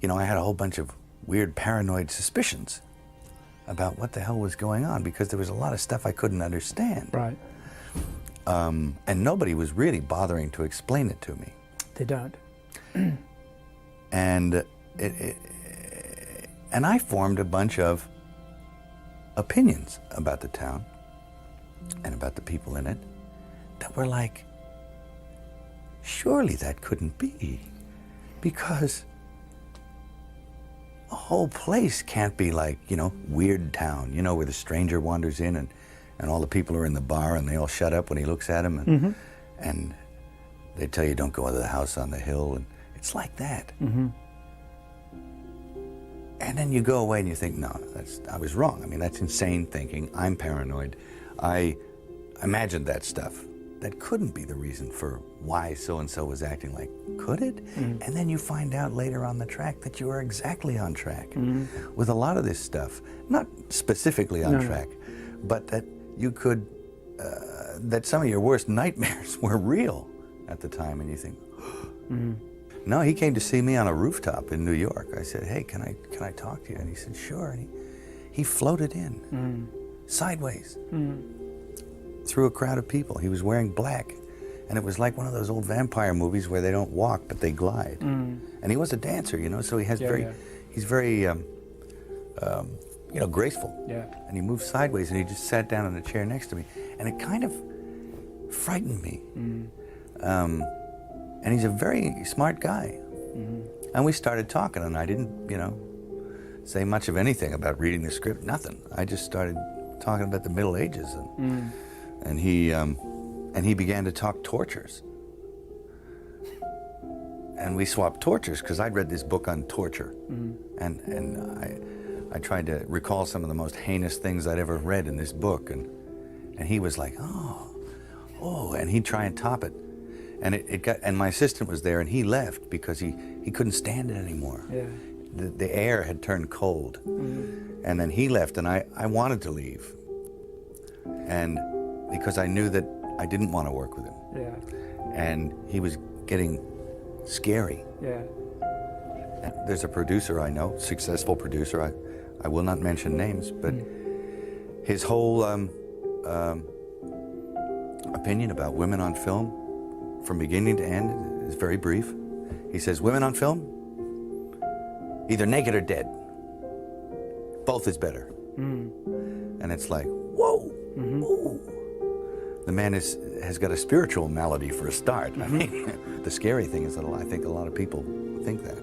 you know, I had a whole bunch of weird paranoid suspicions about what the hell was going on, because there was a lot of stuff I couldn't understand. Right. And nobody was really bothering to explain it to me. They don't. And and I formed a bunch of opinions about the town and about the people in it that were like, surely that couldn't be, because a whole place can't be like, you know, Weird Town, you know, where the stranger wanders in and all the people are in the bar and they all shut up when he looks at them, and and they tell you don't go into the house on the hill, and it's like that. And then you go away and you think, no, I was wrong. I mean, that's insane thinking. I'm paranoid. I imagined that stuff. That couldn't be the reason for why so-and-so was acting like, could it? And then you find out later on the track that you are exactly on track with a lot of this stuff. Not specifically on track, but that you could, that some of your worst nightmares were real at the time, and you think, no, he came to see me on a rooftop in New York. I said, hey, can I talk to you? And he said, sure. And he floated in, sideways, through a crowd of people. He was wearing black. And it was like one of those old vampire movies where they don't walk, but they glide. And he was a dancer, you know, so he has he's very, you know, graceful. And he moved sideways, and he just sat down in a chair next to me. And it kind of frightened me. And he's a very smart guy. And we started talking, and I didn't, you know, say much of anything about reading the script, nothing. I just started talking about the Middle Ages, and he began to talk tortures. And we swapped tortures, because I'd read this book on torture, and I tried to recall some of the most heinous things I'd ever read in this book, and he was like, oh, and he'd try and top it. And and my assistant was there, and he left because he couldn't stand it anymore. The air had turned cold. And then he left, and I wanted to leave. And because I knew that I didn't want to work with him. And he was getting scary. And there's a producer I know, successful producer, I will not mention names, but his whole opinion about women on film, from beginning to end, is very brief. He says, women on film, either naked or dead. Both is better. And it's like, whoa, whoa. The man has got a spiritual malady for a start. I mean, the scary thing is that I think a lot of people think that.